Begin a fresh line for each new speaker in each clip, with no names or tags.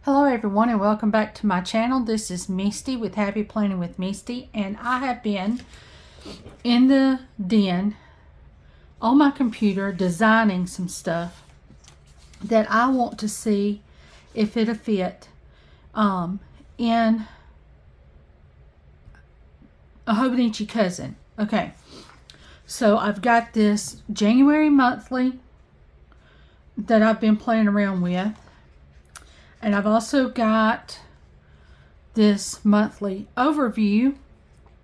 Hello everyone and welcome back to my channel. This is Misty with Happy Planning with Misty, and I have been in the den on my computer designing some stuff that I want to see if it'll fit in a Hobonichi cousin. Okay, so I've got this January monthly that I've been playing around with. And I've also got this monthly overview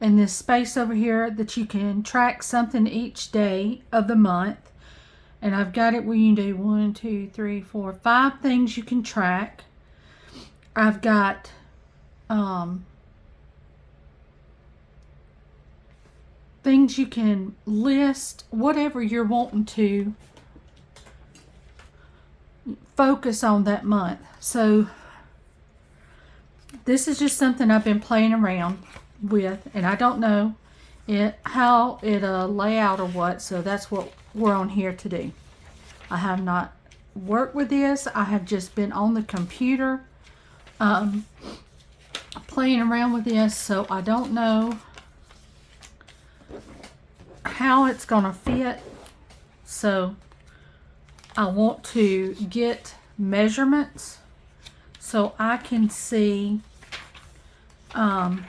and this space over here that you can track something each day of the month. And I've got it where you can do 1, 2, 3, 4, 5 things you can track. I've got things you can list, whatever you're wanting to focus on that month. So this is just something I've been playing around with, and I don't know how it'll lay out or what, so that's what we're on here to do. I have not worked with this. I have just been on the computer playing around with this, so I don't know how it's gonna fit. So I want to get measurements so I can see, or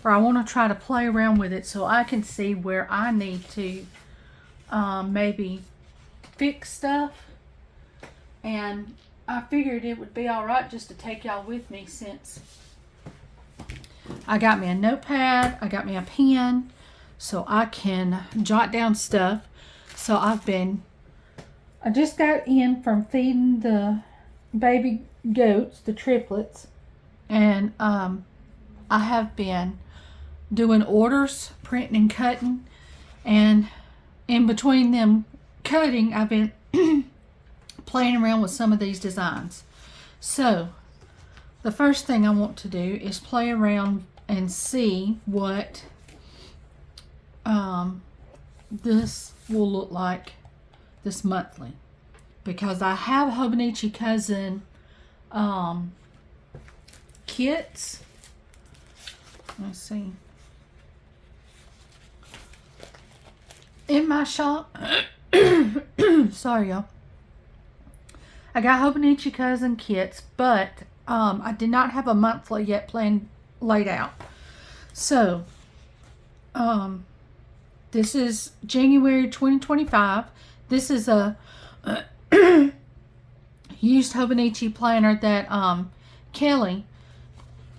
I want to try to play around with it so I can see where I need to maybe fix stuff. And I figured it would be alright just to take y'all with me, since I got me a notepad, I got me a pen, so I can jot down stuff. So I just got in from feeding the baby goats, the triplets, and I have been doing orders, printing and cutting, and in between them cutting, I've been playing around with some of these designs. So the first thing I want to do is play around and see what this will look like this monthly, because I have Hobonichi cousin kits. Let's see, in my shop. Sorry y'all, I got Hobonichi cousin kits, but I did not have a monthly yet laid out. So this is January 2025. This is a used Hobonichi planner that Kelly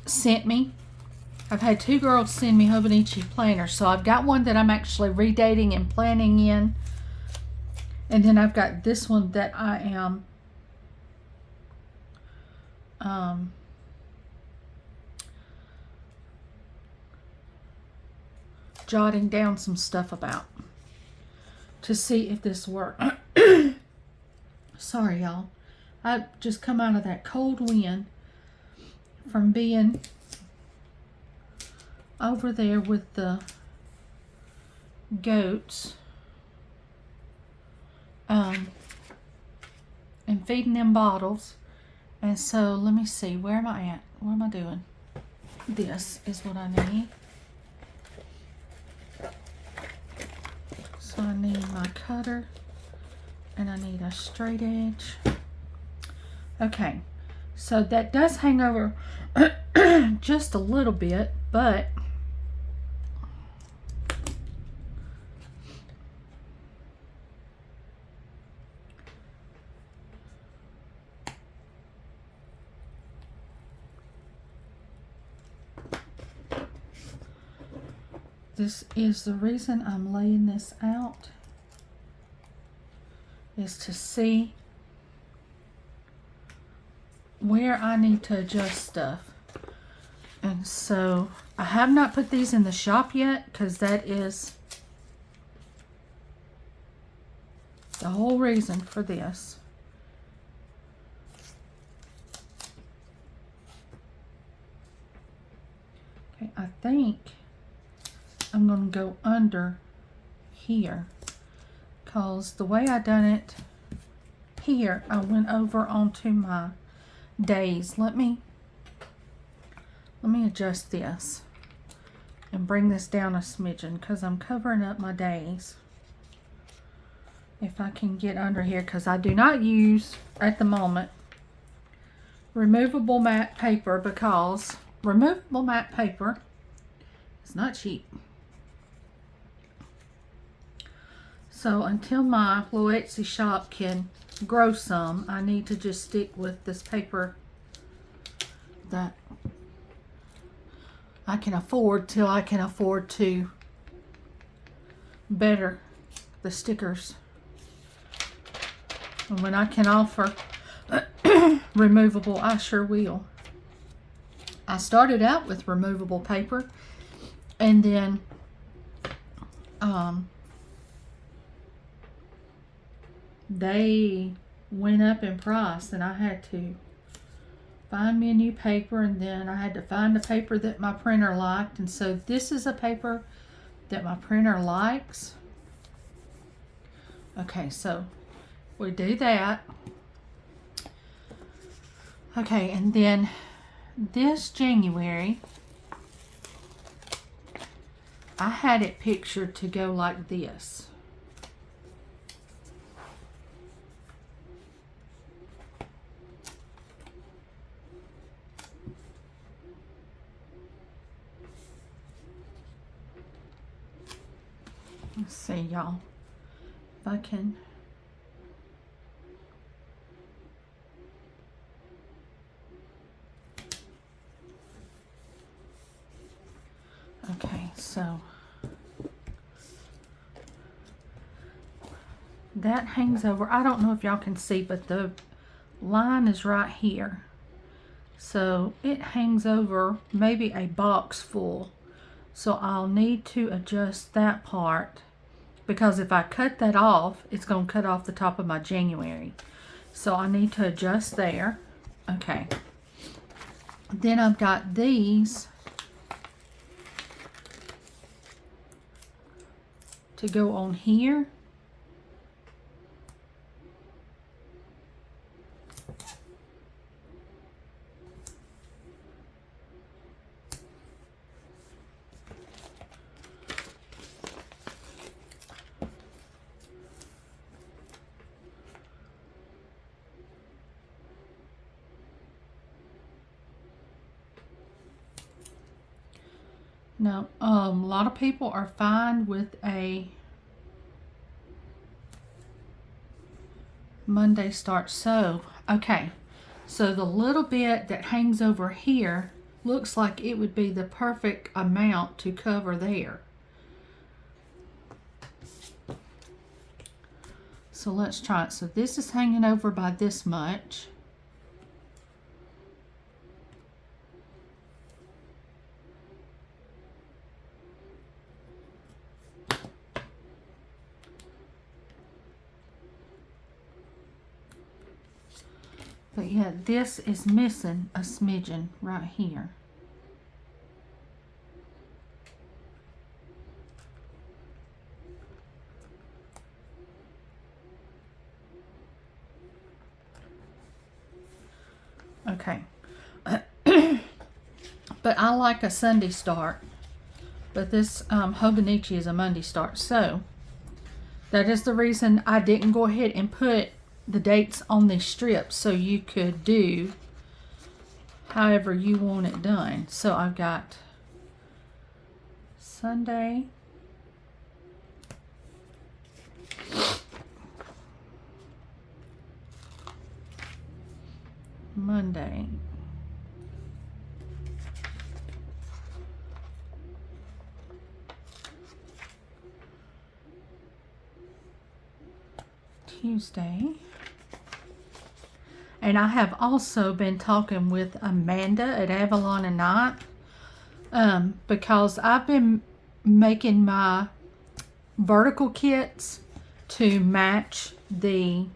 sent me. I've had 2 girls send me Hobonichi planners, so I've got one that I'm actually redating and planning in, and then I've got this one that I am jotting down some stuff about to see if this works. Sorry y'all, I just come out of that cold wind from being over there with the goats and feeding them bottles. And so let me see, where am I at? What am I doing? This is what I need. So I need my cutter and I need a straight edge. Okay, so that does hang over just a little bit, but this is the reason I'm laying this out, is to see where I need to adjust stuff. And so I have not put these in the shop yet, because that is the whole reason for this. Okay, I think I'm going to go under here, because the way I done it here, I went over onto my days. Let me adjust this and bring this down a smidgen because I'm covering up my days. If I can get under here, because I do not use at the moment removable matte paper, because removable matte paper is not cheap. So until my little Etsy shop can grow some, I need to just stick with this paper that I can afford till I can afford to better the stickers. And when I can offer removable, I sure will. I started out with removable paper, and then they went up in price, and I had to find me a new paper, and then I had to find a paper that my printer liked. And so this is a paper that my printer likes. Okay, so we do that. Okay, and then this January, I had it pictured to go like this. Let's see, y'all, if I can. Okay, so that hangs over. I don't know if y'all can see, but the line is right here. So it hangs over maybe a box full. So I'll need to adjust that part, because if I cut that off, it's going to cut off the top of my January. So I need to adjust there. Okay. Then I've got these to go on here. Now, a lot of people are fine with a Monday start. So, okay, so the little bit that hangs over here looks like it would be the perfect amount to cover there. So let's try it. So this is hanging over by this much. But yeah, this is missing a smidgen right here. Okay. But I like a Sunday start. But this Hobonichi is a Monday start. So that is the reason I didn't go ahead and put the dates on these strips, so you could do however you want it done. So I've got Sunday, Monday, Tuesday. And I have also been talking with Amanda at Avalon and Night, because I've been making my vertical kits to match the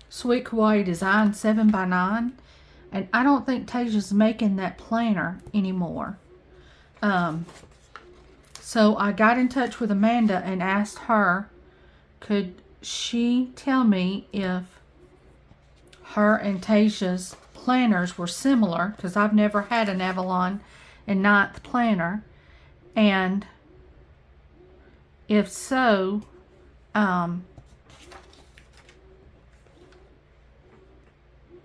Sweet Kawaii Design 7x9, and I don't think Tasia's making that planner anymore. So I got in touch with Amanda and asked her, could she tell me if her and Tasia's planners were similar, because I've never had an Avalon and Ninth planner, and if so,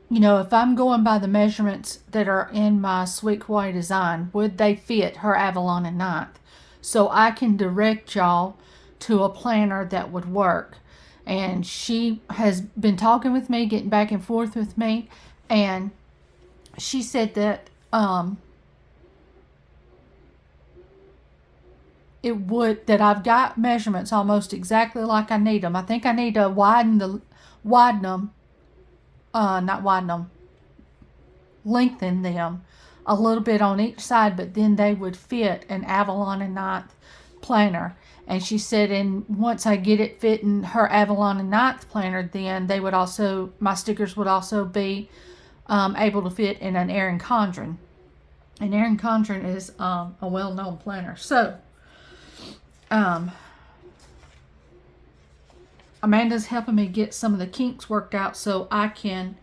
you know, if I'm going by the measurements that are in my Sweet Kawaii design, would they fit her Avalon and Ninth? So I can direct y'all to a planner that would work. And she has been talking with me, getting back and forth with me, and she said that that I've got measurements almost exactly like I need them. I think I need to lengthen them a little bit on each side, but then they would fit an Avalon and Ninth planner. And she said, and once I get it fitting her Avalon and Ninth planner, then they would also, my stickers would also be able to fit in an Erin Condren. And Erin Condren is a well-known planner. So, Amanda's helping me get some of the kinks worked out so I can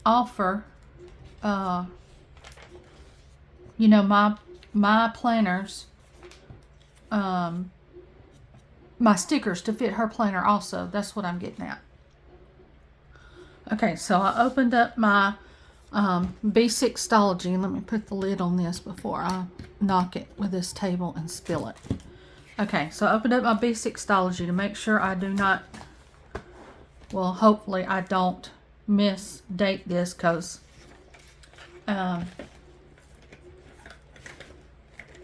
offer, you know, my planners, my stickers to fit her planner also. That's what I'm getting at. Okay, so I opened up my B6 STALOGY, and let me put the lid on this before I knock it with this table and spill it. Okay, so I opened up my B6 STALOGY to make sure I do not, well, hopefully I don't misdate this, because that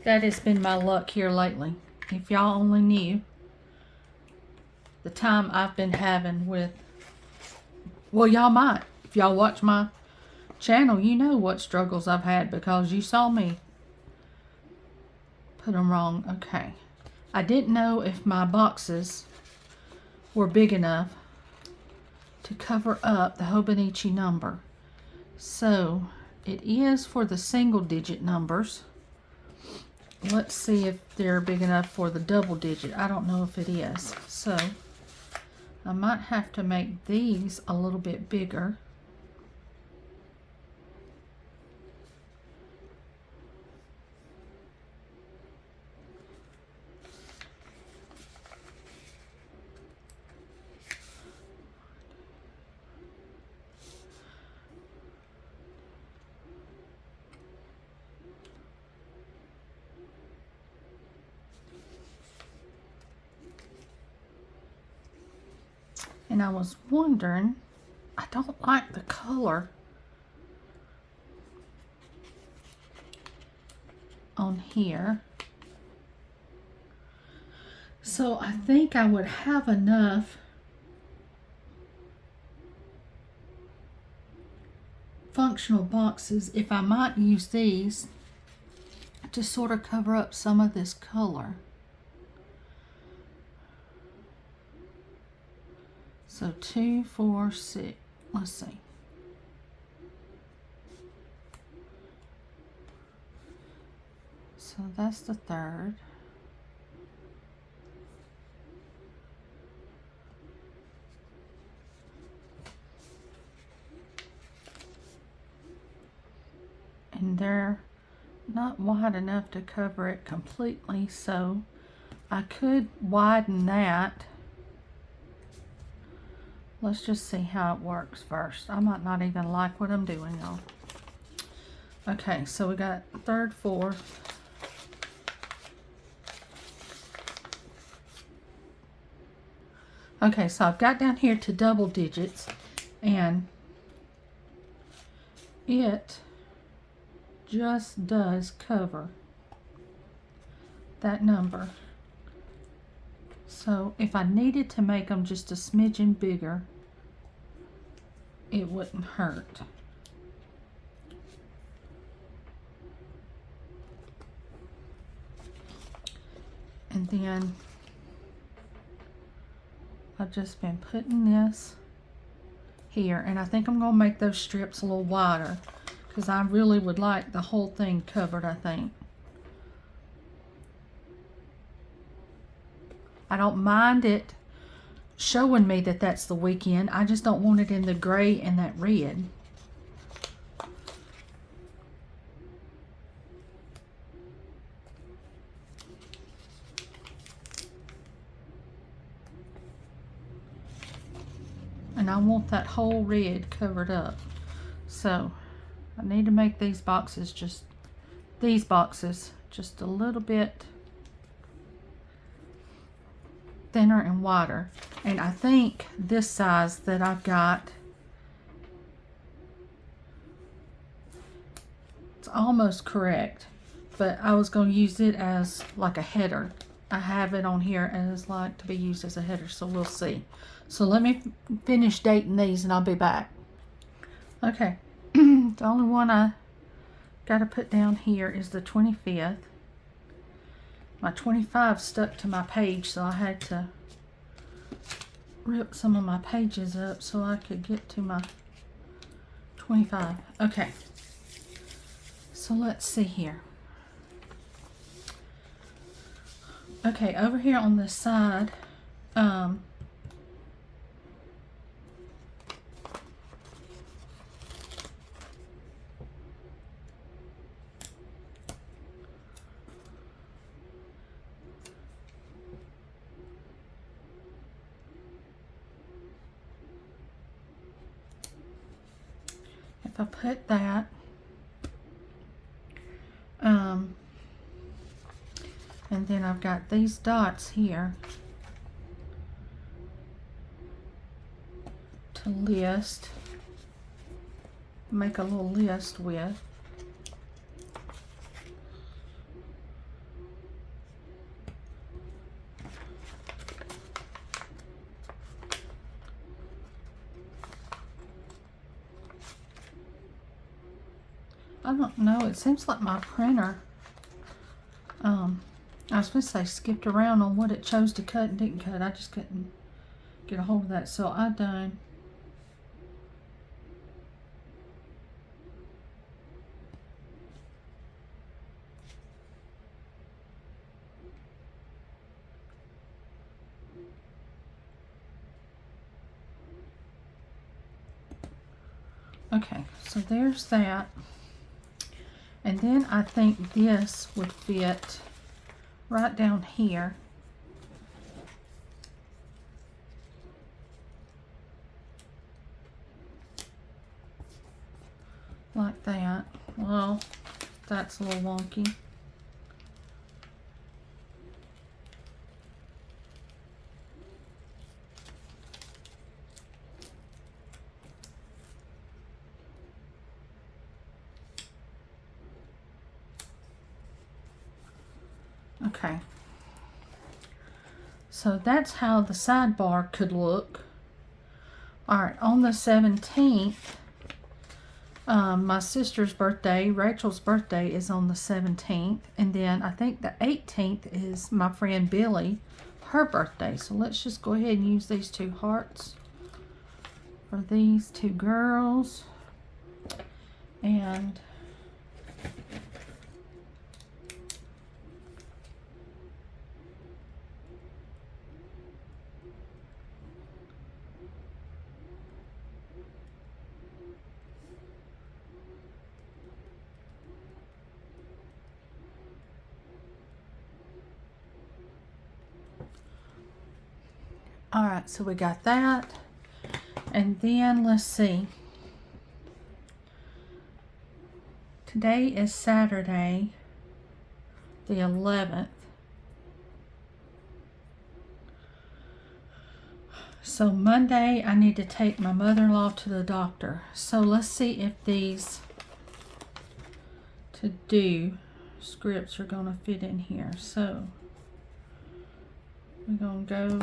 has been my luck here lately. If y'all only knew the time I've been having with, well, y'all might. If y'all watch my channel, you know what struggles I've had, because you saw me put them wrong. Okay. I didn't know if my boxes were big enough to cover up the Hobonichi number. So it is for the single digit numbers. Let's see if they're big enough for the double digit. I don't know if it is. So I might have to make these a little bit bigger. And I was wondering, I don't like the color on here. So I think I would have enough functional boxes if I might use these to sort of cover up some of this color. So 2, 4, 6, let's see. So that's the third. And they're not wide enough to cover it completely, so I could widen that. Let's just see how it works first. I might not even like what I'm doing though. Okay, so we got third, fourth. Okay, so I've got down here to double digits, and it just does cover that number. So if I needed to make them just a smidgen bigger, it wouldn't hurt. And then I've just been putting this here, and I think I'm going to make those strips a little wider because I really would like the whole thing covered, I think. I don't mind it showing me that that's the weekend. I just don't want it in the gray and that red. And I want that whole red covered up. So I need to make these boxes just a little bit thinner and wider. And I think this size that I've got, it's almost correct, but I was going to use it as like a header. I have it on here as like to be used as a header, so we'll see. So let me finish dating these and I'll be back. Okay, the only one I got to put down here is the 25th. My 25 stuck to my page, so I had to rip some of my pages up so I could get to my 25. Okay, so let's see here. Okay, over here on this side, if I put that, and then I've got these dots here to list, make a little list with. I don't know, it seems like my printer, I was supposed to say skipped around on what it chose to cut and didn't cut. I just couldn't get a hold of that. So I done okay, so there's that. And then I think this would fit right down here. Like that. Well, that's a little wonky. Okay, so that's how the sidebar could look. Alright, on the 17th, my sister's birthday, Rachel's birthday, is on the 17th. And then I think the 18th is my friend Billy, her birthday. So let's just go ahead and use these two hearts for these two girls. And all right, so we got that. And then let's see. Today is Saturday, the 11th. So Monday, I need to take my mother-in-law to the doctor. So let's see if these to-do scripts are going to fit in here. So we're going to go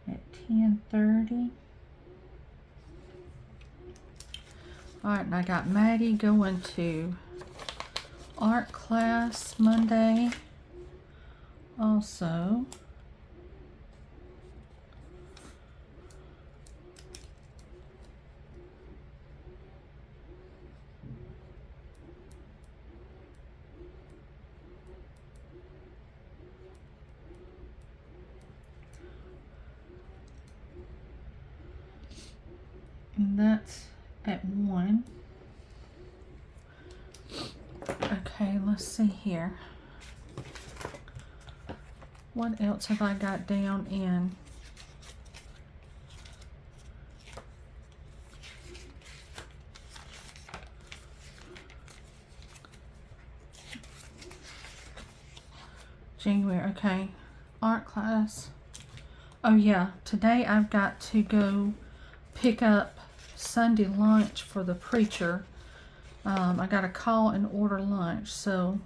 at 10:30. Alright, and I got Maddie going to art class Monday also. And that's at 1. Okay, let's see here. What else have I got down in? January, okay. Art class. Oh yeah, today I've got to go pick up Sunday lunch for the preacher. I got to call and order lunch, so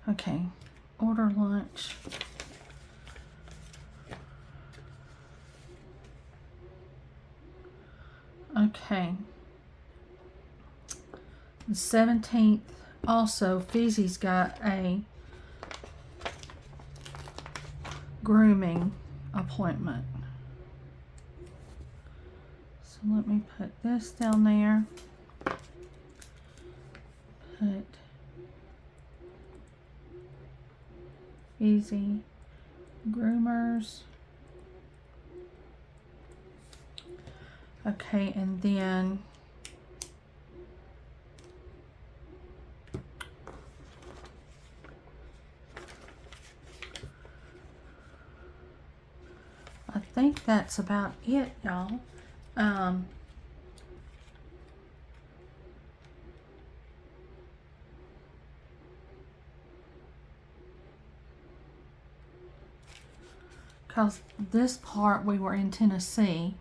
okay, order lunch. Okay. The 17th, also, Fizzy's got a grooming appointment. So let me put this down there. Put Fizzy groomers. Okay, and then I think that's about it, y'all. Because this part we were in Tennessee.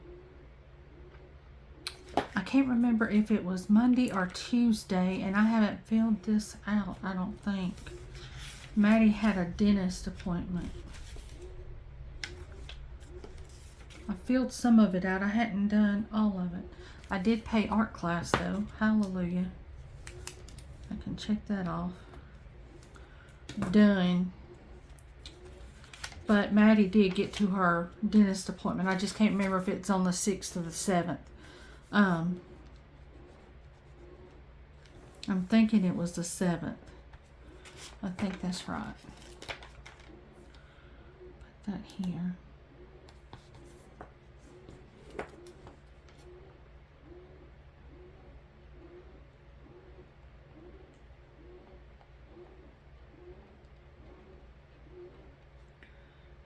I can't remember if it was Monday or Tuesday, and I haven't filled this out, I don't think. Maddie had a dentist appointment. I filled some of it out. I hadn't done all of it. I did pay art class though. Hallelujah. I can check that off. Done. But Maddie did get to her dentist appointment. I just can't remember if it's on the 6th or the 7th. I'm thinking it was the 7th. I think that's right. Put that here.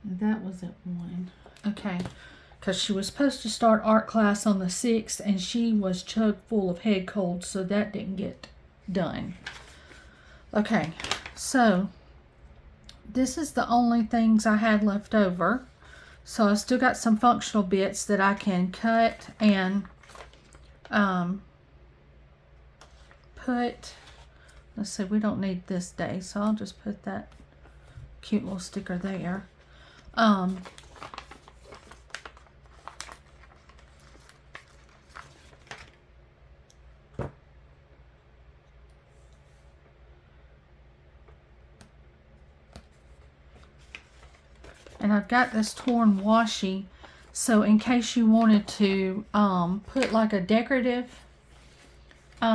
And that was at 1. Okay. Because she was supposed to start art class on the 6th, and she was chock full of head colds, so that didn't get done. Okay, so this is the only things I had left over. So I still got some functional bits that I can cut and put. Let's see, we don't need this day, so I'll just put that cute little sticker there. And I've got this torn washi, so in case you wanted to put like a decorative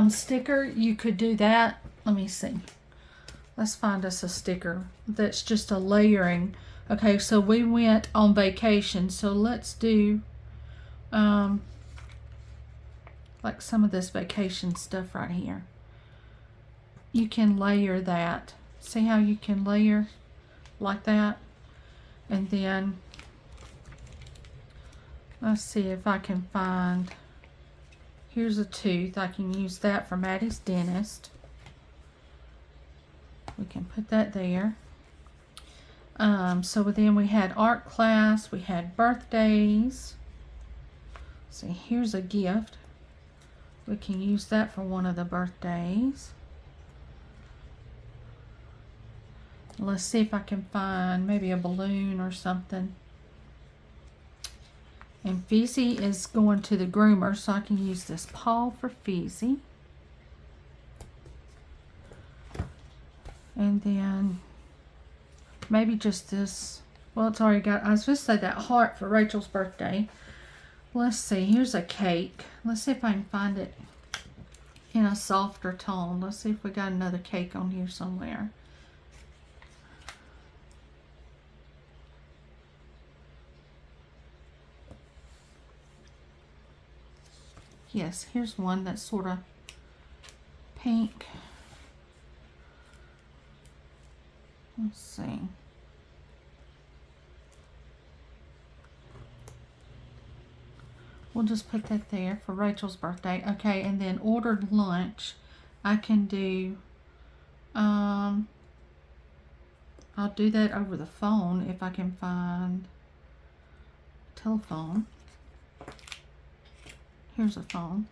sticker, you could do that. Let me see. Let's find us a sticker that's just a layering. Okay, so we went on vacation, so let's do like some of this vacation stuff right here. You can layer that. See how you can layer like that? And then let's see if I can find, here's a tooth. I can use that for Maddie's dentist. We can put that there. So then we had art class, we had birthdays. See, here's a gift. We can use that for one of the birthdays. Let's see if I can find maybe a balloon or something. And Fizzy is going to the groomer, so I can use this paw for Fizzy. And then maybe just this. Well, it's already got, I was supposed to say that heart for Rachel's birthday. Let's see, here's a cake. Let's see if I can find it in a softer tone. Let's see if we got another cake on here somewhere. Yes, here's one that's sort of pink. Let's see. We'll just put that there for Rachel's birthday. Okay, and then ordered lunch. I can do, I'll do that over the phone if I can find telephone. Here's a phone.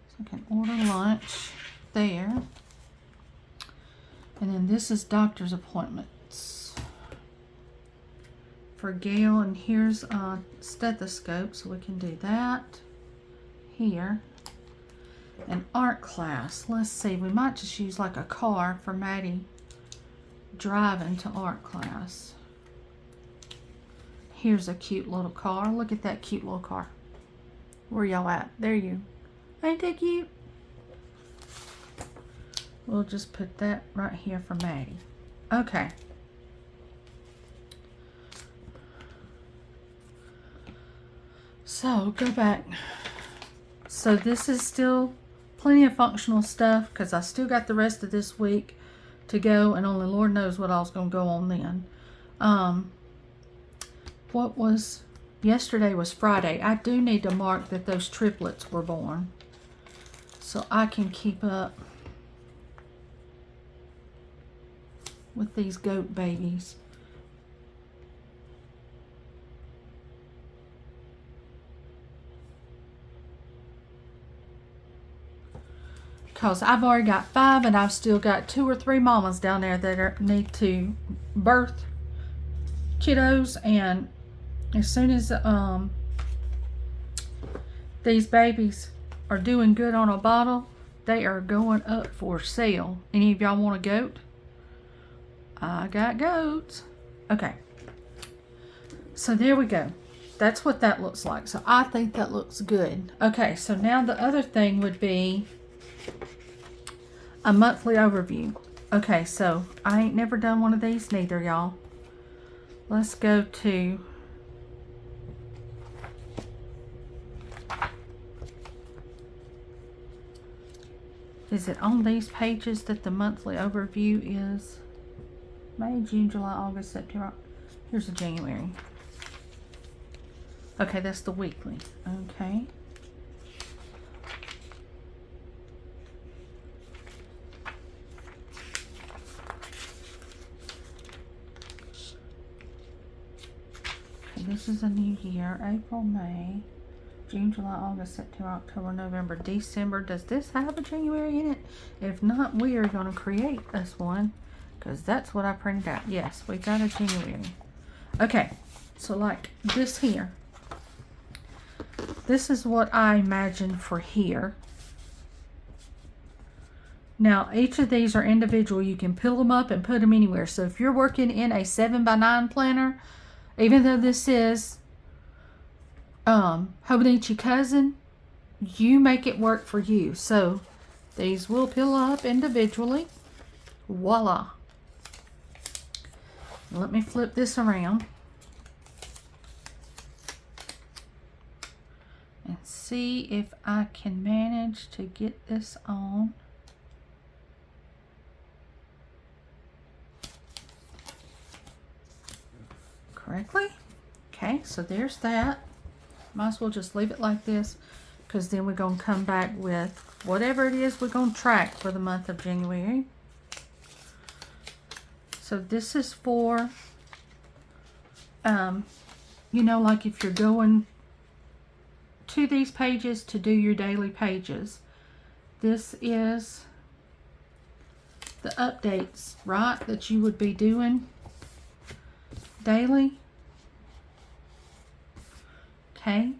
So I can order lunch there. And then this is doctor's appointments for Gail. And here's a stethoscope, so we can do that here. An art class. Let's see, we might just use like a car for Maddie driving to art class. Here's a cute little car. Look at that cute little car. Where y'all at? There you. Ain't that cute? We'll just put that right here for Maddie. Okay. So go back. So this is still plenty of functional stuff because I still got the rest of this week to go, and only Lord knows what all's going to go on then. What was yesterday was Friday. I do need to mark that those triplets were born so I can keep up with these goat babies. Because I've already got 5 and I've still got 2 or 3 mamas down there that need to birth kiddos, and as soon as these babies are doing good on a bottle, they are going up for sale. Any of y'all want a goat? I got goats. Okay. So there we go. That's what that looks like. So I think that looks good. Okay, so now the other thing would be a monthly overview. Okay, so I ain't never done one of these neither, y'all. Let's go to is it on these pages that the monthly overview is? May, June, July, August, September. Here's the January. Okay, that's the weekly. Okay. This is a new year. April, May, June, July, August, September, October, November, December. Does this have a January in it? If not, we are going to create this one because that's what I printed out. Yes, we got a January. Okay, so like this here. This is what I imagine for here. Now, each of these are individual. You can peel them up and put them anywhere. So if you're working in a 7x9 planner, even though this is Hobonichi Cousin, you make it work for you. So these will peel up individually. Voila. Let me flip this around and see if I can manage to get this on. Correctly. Okay, so there's that. Might as well just leave it like this because then we're going to come back with whatever it is we're going to track for the month of January. So this is for, you know, like if you're going to these pages to do your daily pages. This is the updates, right, that you would be doing. daily. Okay.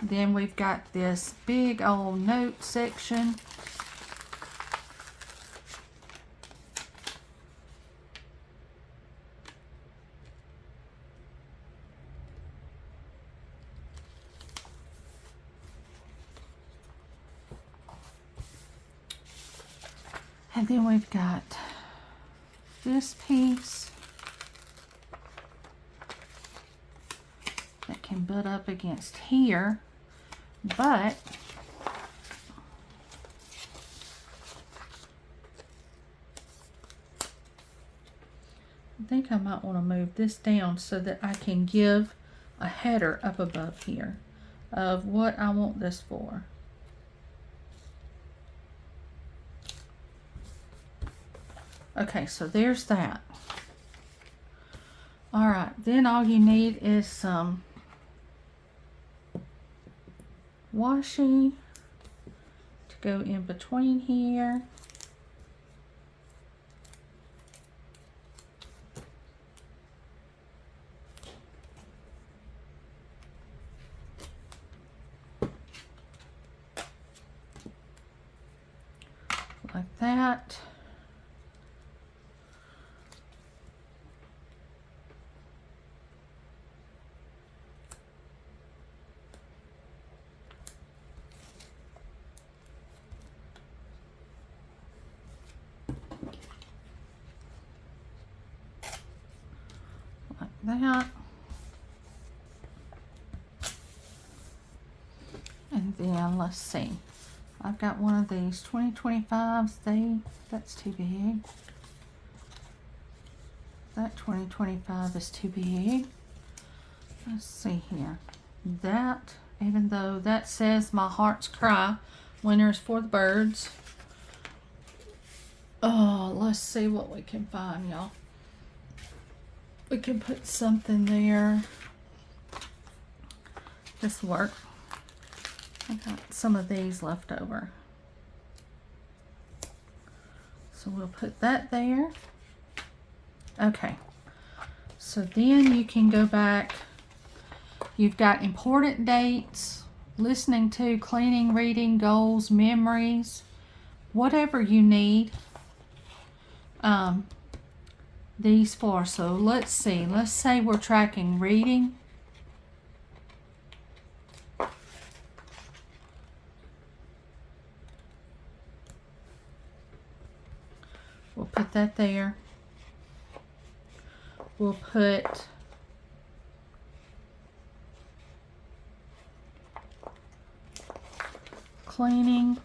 Then we've got this big old note section. And then we've got this piece that can butt up against here, but I think I might want to move this down so that I can give a header up above here of what I want this for. Okay, so there's that. All right, then all you need is some washi to go in between here. Like that. That, and then let's see, I've got one of these 2025s. That's too big. That 2025 is too big. Let's see here. That, even though that says My Heart's Cry, Winter's for the Birds. Oh, let's see what we can find, y'all. We can put something there. This will work. I got some of these left over. So we'll put that there. Okay. So then you can go back. You've got important dates, listening to, cleaning, reading, goals, memories, whatever you need. These for. So let's see. Let's say we're tracking reading. We'll put that there. We'll put cleaning,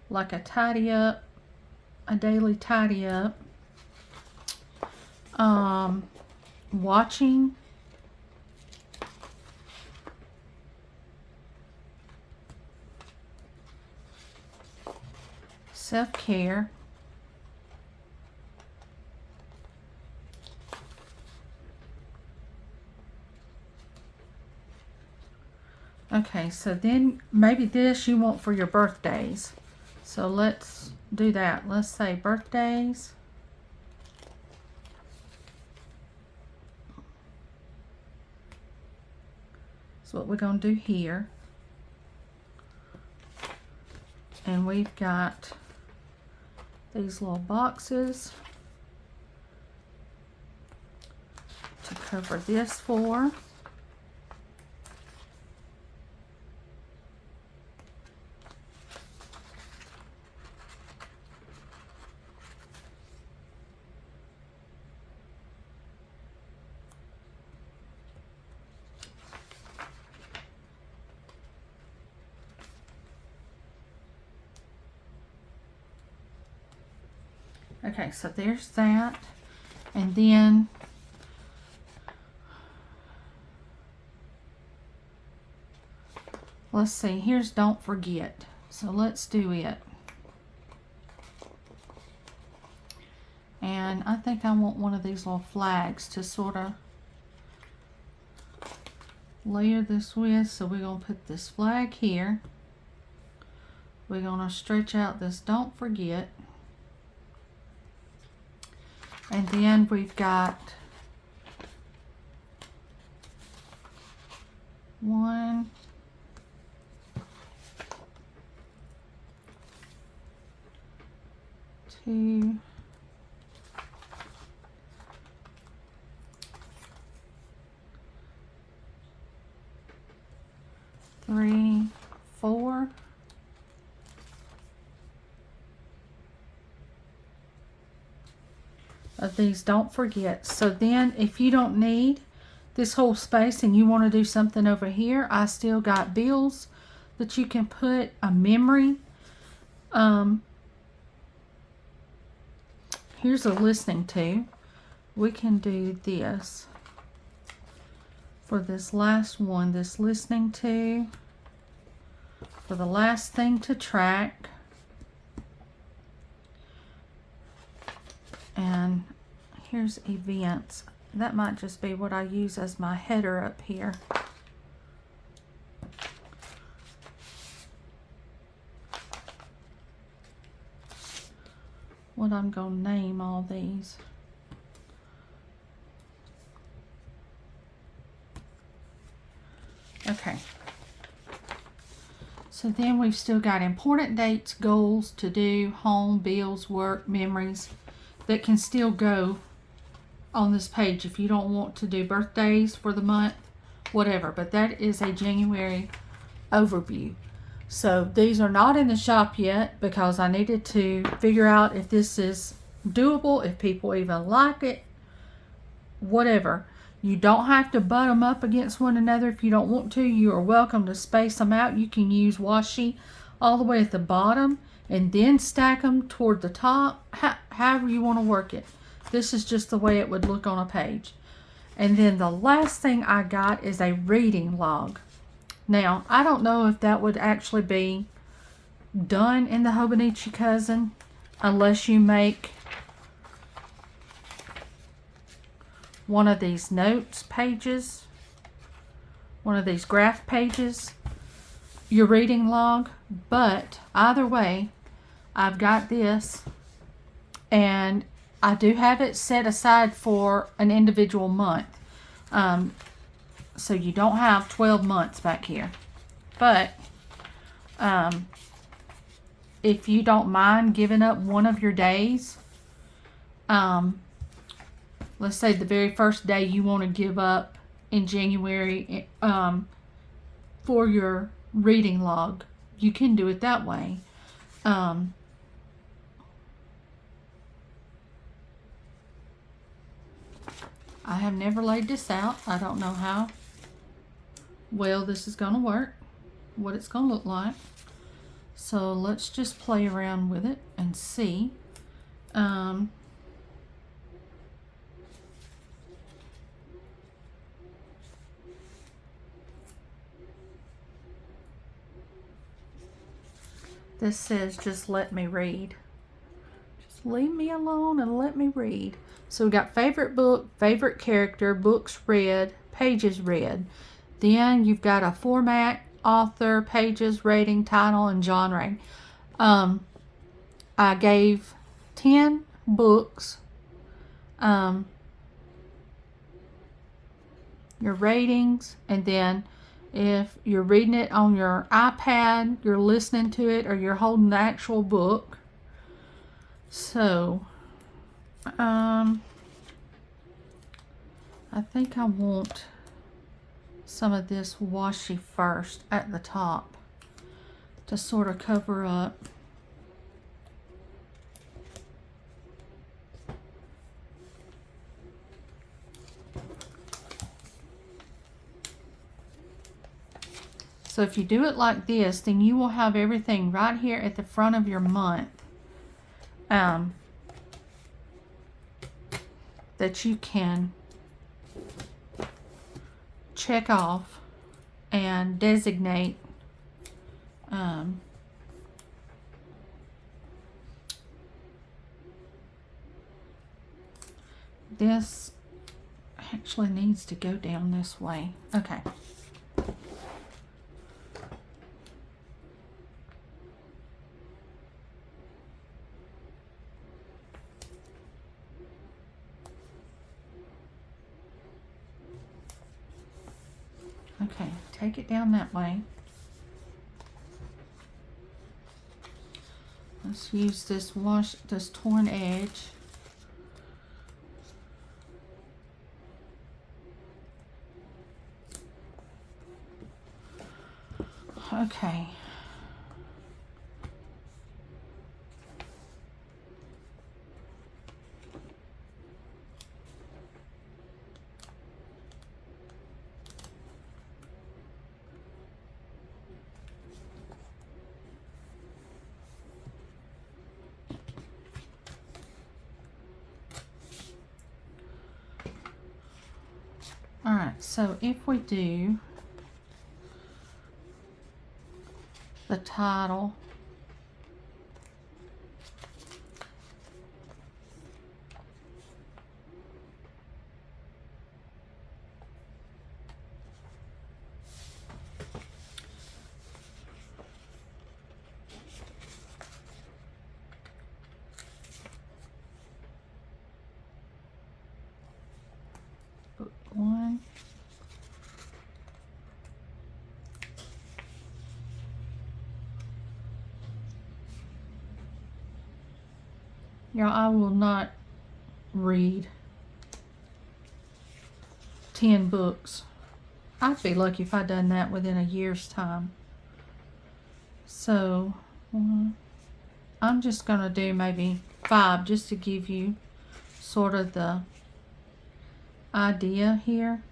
like a tidy up, a daily tidy up. Watching, self-care, okay, so then maybe this you want for your birthdays. So let's do that. Let's say birthdays. That's what we're going to do here. And we've got these little boxes to cover this for. Okay, so there's that. And then let's see, here's Don't Forget. So let's do it. And I think I want one of these little flags to sort of layer this with. So we're going to put this flag here. We're going to stretch out this Don't Forget. And then we've got 1, 2, 3, 4. Of these. Don't forget. So then if you don't need this whole space and you want to do something over here, I still got bills that you can put, a memory. Here's a listening to. We can do this for this last one, this listening to, for the last thing to track. And here's events. That might just be what I use as my header up here. What I'm going to name all these. Okay. So then we've still got important dates, goals, to do, home, bills, work, memories that can still go on this page if you don't want to do birthdays for the month, whatever. But that is a January overview. So these are not in the shop yet because I needed to figure out if this is doable, if people even like it, whatever. You don't have to butt them up against one another if you don't want to. You are welcome to space them out. You can use washi all the way at the bottom and then stack them toward the top, however you want to work it. This is just the way it would look on a page. And then the last thing I got is a reading log. Now, I don't know if that would actually be done in the Hobonichi Cousin unless you make one of these notes pages, one of these graph pages, your reading log. But either way, I've got this, and I do have it set aside for an individual month. So you don't have 12 months back here. But if you don't mind giving up one of your days, let's say the very first day you want to give up in January for your reading log, you can do it that way. I have never laid this out. I don't know how well this is going to work, what it's going to look like. So let's just play around with it and see. This says, just let me read. Just leave me alone and let me read. So we got favorite book, favorite character, books read, pages read. Then you've got a format, author, pages, rating, title, and genre. I gave 10 books. Your ratings, and then if you're reading it on your iPad, you're listening to it, or you're holding the actual book. So, I think I want some of this washi first at the top to sort of cover up. So if you do it like this, then you will have everything right here at the front of your month that you can check off and designate this actually needs to go down this way. Okay. Okay, take it down that way. Let's use this this torn edge. Okay. All right, so if we do the title, book 1. Y'all, I will not read 10 books. I'd be lucky if I'd done that within a year's time. So, I'm just going to do maybe 5 just to give you sort of the idea here.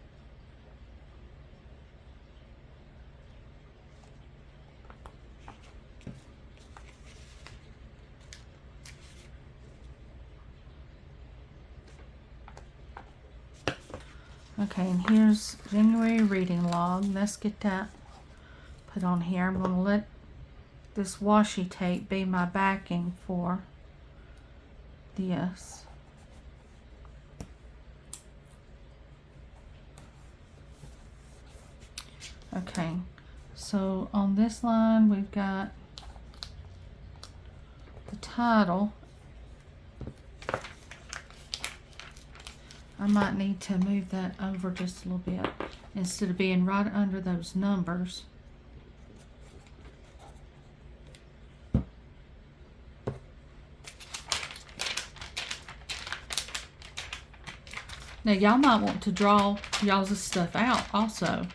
Okay, and here's January reading log. Let's get that put on here. I'm going to let this washi tape be my backing for this. Okay, so on this line we've got the title. I might need to move that over just a little bit instead of being right under those numbers. Now y'all might want to draw y'all's stuff out also.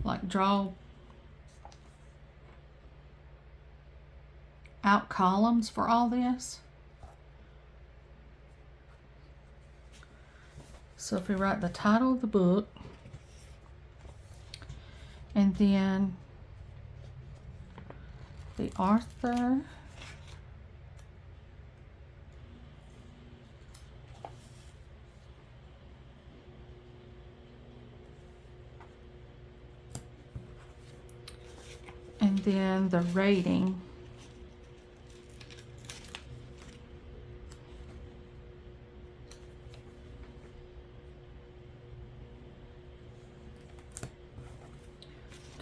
Like draw out columns for all this. So if we write the title of the book, and then the author, and then the rating,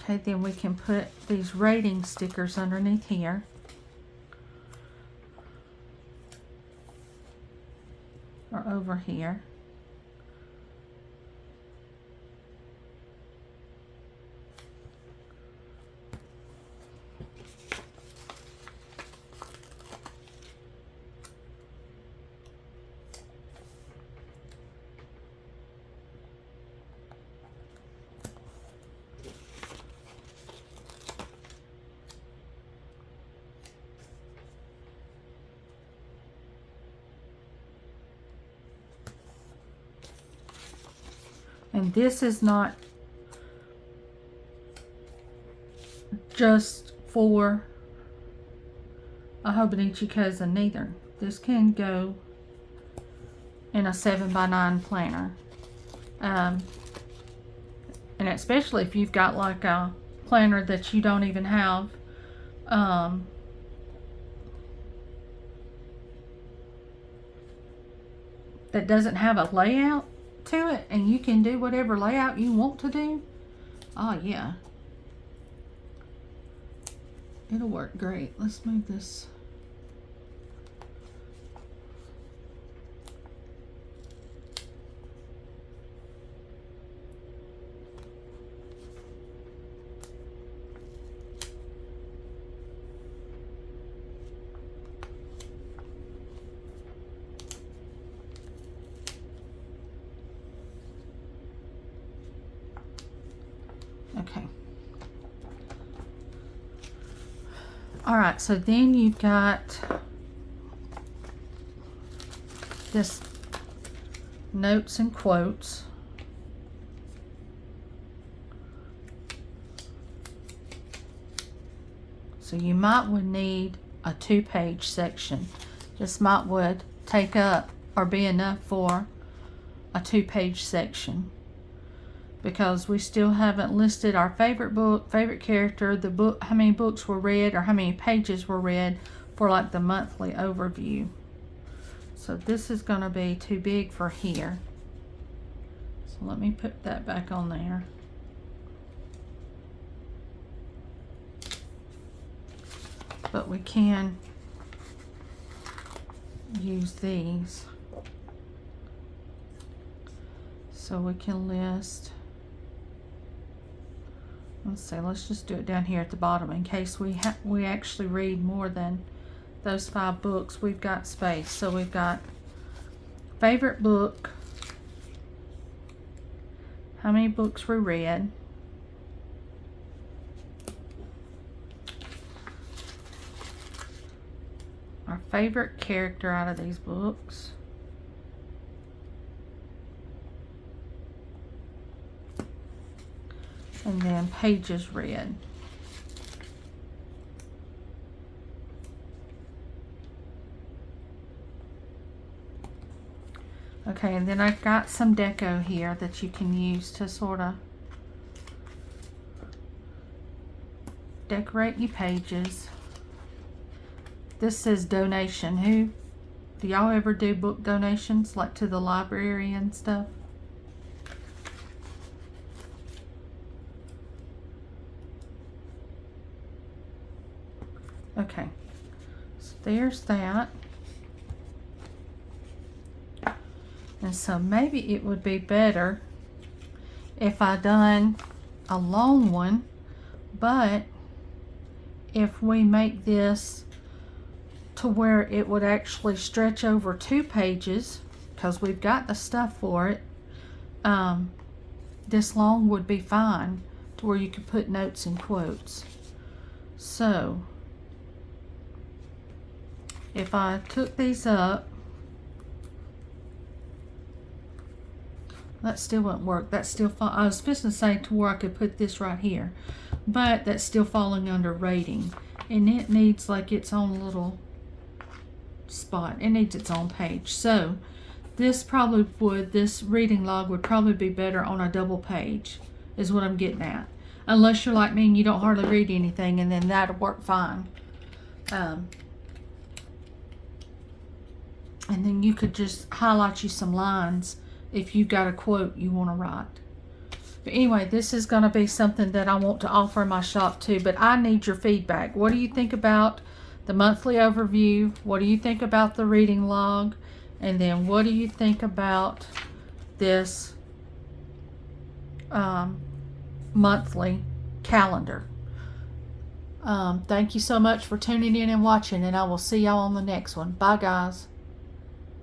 okay, then we can put these rating stickers underneath here. Or over here. And this is not just for a Hobonichi cousin neither. This can go in a 7x9 planner. And especially if you've got like a planner that you don't even have that doesn't have a layout to it, and you can do whatever layout you want to do. Oh yeah, it'll work great. Let's move this. Okay. Alright, so then you've got this notes and quotes. So you might would need a 2-page section. This might would take up or be enough for a 2-page section, because we still haven't listed our favorite book, favorite character, the book, how many books were read or how many pages were read for like the monthly overview. So this is going to be too big for here. So let me put that back on there. But we can use these. So we can list, let's see, let's just do it down here at the bottom in case we actually read more than those 5 books. We've got space. So we've got favorite book, how many books we read, our favorite character out of these books, and then pages read. Okay, and then I've got some deco here that you can use to sort of decorate your pages. This says donation. Do y'all ever do book donations, like to the library and stuff? Okay, so there's that. And so maybe it would be better if I done a long one, but if we make this to where it would actually stretch over 2 pages, because we've got the stuff for it, this long would be fine to where you could put notes and quotes. So if I took these up, that still wouldn't work. That's still I was supposed to say to where I could put this right here, but that's still falling under rating, and it needs like its own little spot. It needs its own page. So this reading log would probably be better on a double page, is what I'm getting at. Unless you're like me and you don't hardly read anything, and then that'll work fine. And then you could just highlight you some lines if you've got a quote you want to write. But anyway, this is going to be something that I want to offer in my shop too, but I need your feedback. What do you think about the monthly overview? What do you think about the reading log? And then what do you think about this monthly calendar? Thank you so much for tuning in and watching, and I will see y'all on the next one. Bye, guys.